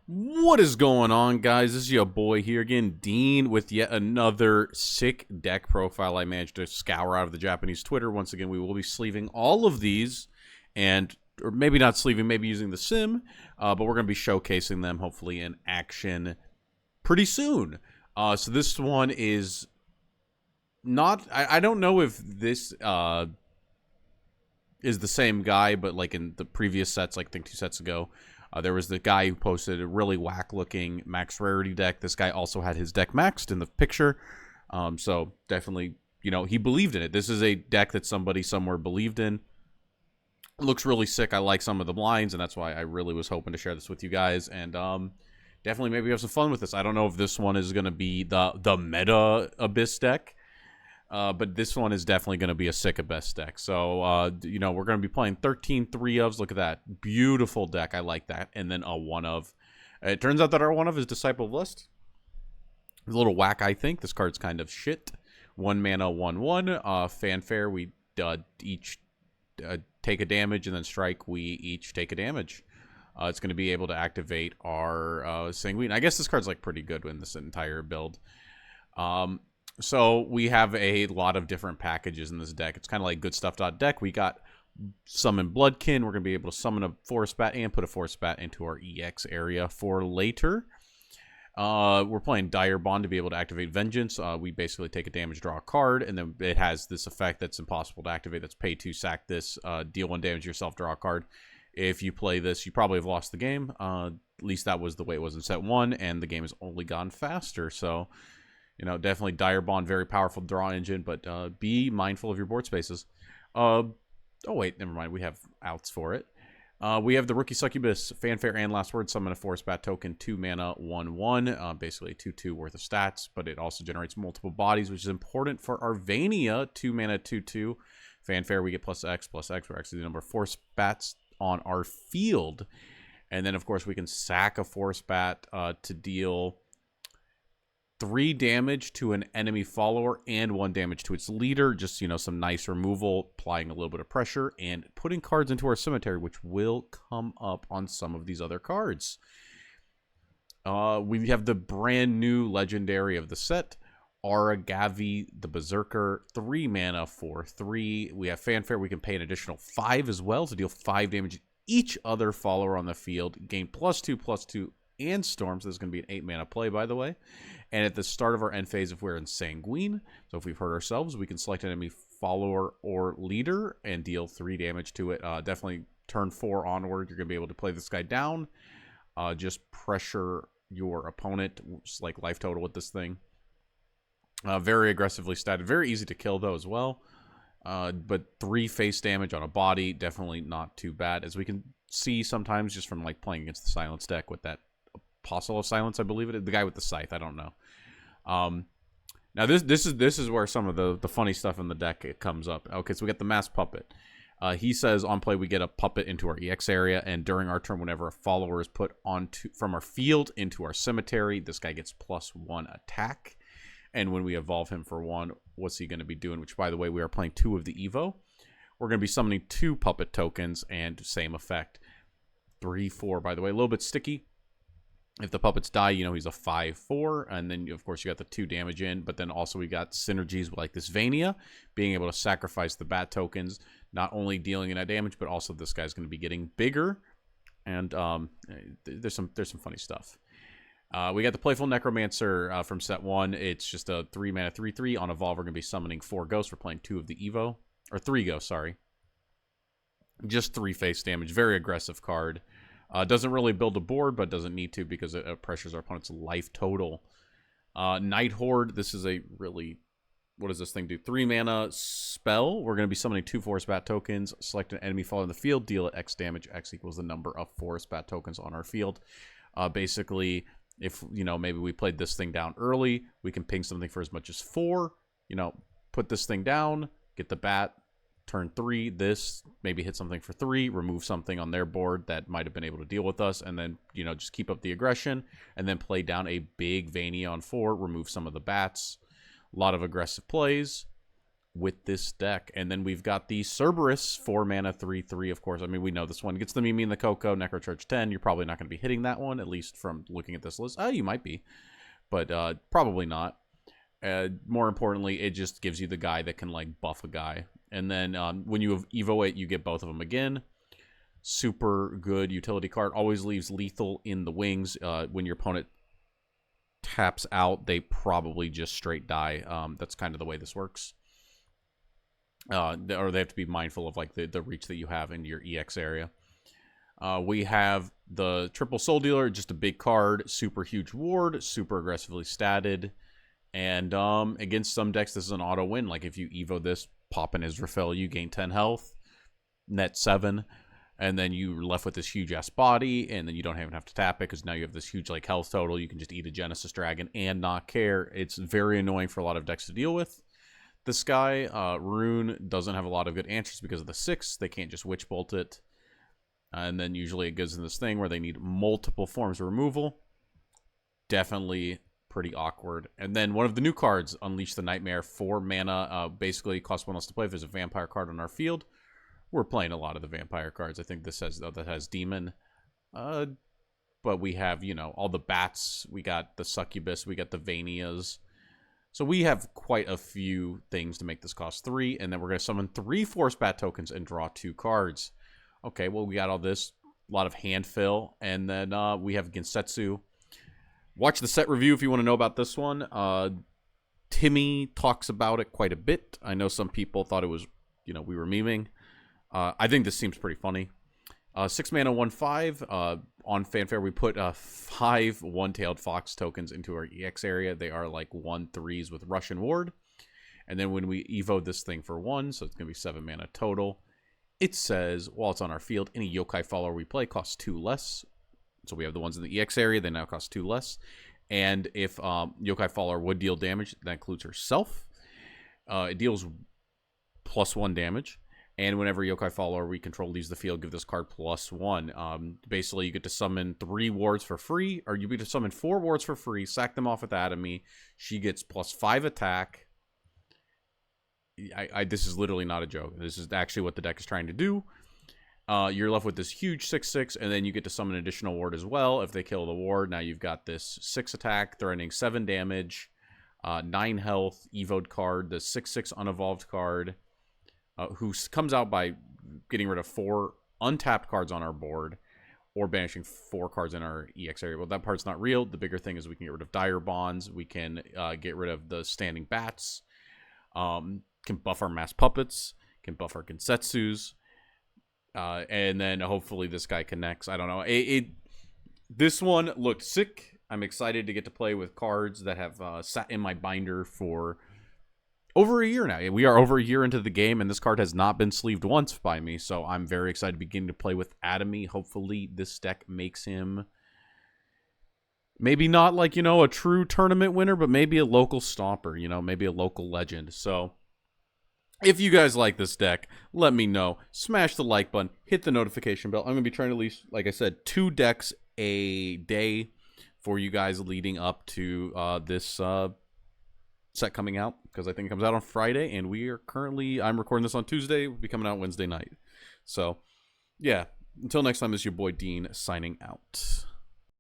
What is going on, guys? This is your boy here again, Dean, with yet another sick deck profile I managed to scour out of the Japanese Twitter. Once again, we will be sleeving all of these, or maybe not sleeving, maybe using the sim, but we're going to be showcasing them, hopefully, in action pretty soon. So this one is not, I don't know if this is the same guy, but like in the previous sets, like I think 2 sets ago, there was the guy who posted a really whack-looking max rarity deck. This guy also had his deck maxed in the picture. So definitely, he believed in it. This is a deck that somebody somewhere believed in. It looks really sick. I like some of the lines, and that's why I really was hoping to share this with you guys. And definitely maybe have some fun with this. I don't know if this one is going to be the meta Abyss deck. But this one is definitely going to be a sick Abyss deck. So, we're going to be playing 13 3-ofs. Look at that. Beautiful deck. I like that. And then a 1-of. It turns out that our 1-of is Disciple of Lust. A little whack, I think. This card's kind of shit. 1 mana, 1/1. Fanfare, we each take a damage, and then strike, we each take a damage. It's going to be able to activate our Sanguine. I guess this card's like pretty good in this entire build. So we have a lot of different packages in this deck. It's kind of like goodstuff.deck. We got Summon Bloodkin. We're going to be able to summon a Forest Bat and put a Forest Bat into our EX area for later. We're playing Dire Bond to be able to activate Vengeance. We basically take a damage, draw a card, and then it has this effect that's impossible to activate. That's pay 2, sack this, deal 1 damage yourself, draw a card. If you play this, you probably have lost the game. At least that was the way it was in set 1, and the game has only gone faster, so... definitely Dire Bond, very powerful draw engine, but be mindful of your board spaces. Oh, wait, never mind. We have outs for it. We have the Rookie Succubus, Fanfare and Last Word, summon a Forest Bat token, 2 mana, 1/1, basically 2/2 worth of stats, but it also generates multiple bodies, which is important for our Vania, 2 mana, 2/2. Fanfare, we get +X. We're actually the number of Forest Bats on our field. And then, of course, we can sack a Forest Bat to deal 3 damage to an enemy follower and 1 damage to its leader. Just, some nice removal, applying a little bit of pressure, and putting cards into our cemetery, which will come up on some of these other cards. We have the brand new legendary of the set, Aragavi the Berserker, 3 mana for 3. We have Fanfare. We can pay an additional 5 as well to deal 5 damage each other follower on the field. Gain +2/+2 and Storm. So this is going to be an 8 mana play, by the way. And at the start of our end phase, if we're in Sanguine, so if we've hurt ourselves, we can select an enemy follower or leader and deal 3 damage to it. Definitely turn 4 onward, you're going to be able to play this guy down. Just pressure your opponent, just like life total with this thing. Very aggressively statted. Very easy to kill, though, as well. But 3 face damage on a body, definitely not too bad. As we can see sometimes just from like playing against the Silence deck with that Apostle of Silence, I believe it is. The guy with the scythe, I don't know. Now this is where some of the funny stuff in the deck it comes up. Okay, so we got the Mass Puppet. He says on play we get a puppet into our EX area, and during our turn, whenever a follower is put from our field into our cemetery, this guy gets +1 attack. And when we evolve him for 1, what's he going to be doing? Which, by the way, we are playing 2 of the Evo. We're going to be summoning 2 puppet tokens, and same effect. 3/4, by the way, a little bit sticky. If the puppets die, he's a 5/4, and then, of course, you got the 2 damage in, but then also we got synergies like this Vania, being able to sacrifice the bat tokens, not only dealing in that damage, but also this guy's going to be getting bigger, and there's some funny stuff. We got the Playful Necromancer from set 1. It's just a 3 mana 3/3. On Evolve, we're going to be summoning 4 ghosts. We're playing 2 of the Evo, or 3 ghosts, sorry. Just 3 face damage. Very aggressive card. Doesn't really build a board, but doesn't need to because it pressures our opponent's life total. Night Horde, this is a really... What does this thing do? 3 mana spell. We're going to be summoning 2 Forest Bat tokens. Select an enemy follower in the field. Deal X damage. X equals the number of Forest Bat tokens on our field. Basically, if, maybe we played this thing down early, we can ping something for as much as 4. Put this thing down, get the bat, turn 3, this, maybe hit something for 3, remove something on their board that might have been able to deal with us, and then, just keep up the aggression, and then play down a big Vania on 4, remove some of the bats. A lot of aggressive plays. with this deck. And then we've got the Cerberus 4 mana 3/3, of course. I mean, we know this one gets the Mimi and the Coco, Necrocharge 10. You're probably not going to be hitting that one, at least from looking at this list. Oh, you might be, but probably not. More importantly, it just gives you the guy that can like buff a guy. And then when you evo it, you get both of them again. Super good utility card. Always leaves lethal in the wings. When your opponent taps out, they probably just straight die. That's kind of the way this works. Or they have to be mindful of like the reach that you have into your EX area. We have the Triple Soul Dealer, just a big card, super huge ward, super aggressively statted. And against some decks, this is an auto win. Like if you evo this, pop in Israfel, you gain 10 health, net 7. And then you're left with this huge-ass body, and then you don't even have to tap it, because now you have this huge like health total. You can just eat a Genesis Dragon and not care. It's very annoying for a lot of decks to deal with. This guy, Rune, doesn't have a lot of good answers because of the 6. They can't just Witch Bolt it. And then usually it goes in this thing where they need multiple forms of removal. Definitely pretty awkward. And then one of the new cards, Unleash the Nightmare, 4 mana, basically costs 1 less to play if there's a vampire card on our field. We're playing a lot of the vampire cards. I think this has that has demon, but we have all the bats. We got the succubus. We got the Vanias. So we have quite a few things to make this cost 3, and then we're gonna summon 3 force bat tokens and draw 2 cards. Okay, well we got all this, a lot of hand fill, and then we have Ginsetsu. Watch the set review if you want to know about this one. Timmy talks about it quite a bit. I know some people thought it was we were memeing. I think this seems pretty funny. 6 mana, 1/5. On Fanfare, we put 5 One-Tailed Fox tokens into our EX area. They are like 1/3s with Russian Ward. And then when we evo this thing for 1, so it's going to be 7 mana total, it says, while it's on our field, any yokai follower we play costs 2 less. So we have the ones in the EX area. They now cost 2 less. And if yokai follower would deal damage, that includes herself. It deals +1 damage. And whenever yokai follower we control leaves the field, give this card +1. Basically, you get to summon 3 wards for free, or you get to summon 4 wards for free, sack them off with Atomy. She gets +5 attack. This is literally not a joke. This is actually what the deck is trying to do. You're left with this huge 6/6, and then you get to summon an additional ward as well. If they kill the ward, now you've got this 6 attack, threatening 7 damage, 9 health, evoed card, the 6/6 unevolved card. Who comes out by getting rid of 4 untapped cards on our board or banishing 4 cards in our EX area. Well, that part's not real. The bigger thing is we can get rid of Dire Bonds. We can get rid of the Standing Bats. Can buff our Mass Puppets. Can buff our Ginsetsus. And then hopefully this guy connects. I don't know. This one looked sick. I'm excited to get to play with cards that have sat in my binder for over a year now. We are over a year into the game, and this card has not been sleeved once by me, so I'm very excited to begin to play with Atomy. Hopefully this deck makes him maybe not like, a true tournament winner, but maybe a local stomper, maybe a local legend. So if you guys like this deck, let me know. Smash the like button, hit the notification bell. I'm going to be trying to release, like I said, 2 decks a day for you guys leading up to this set coming out, because I think it comes out on Friday, and I'm recording this on Tuesday. We'll be coming out Wednesday night. So yeah, until next time, this is your boy Dean signing out.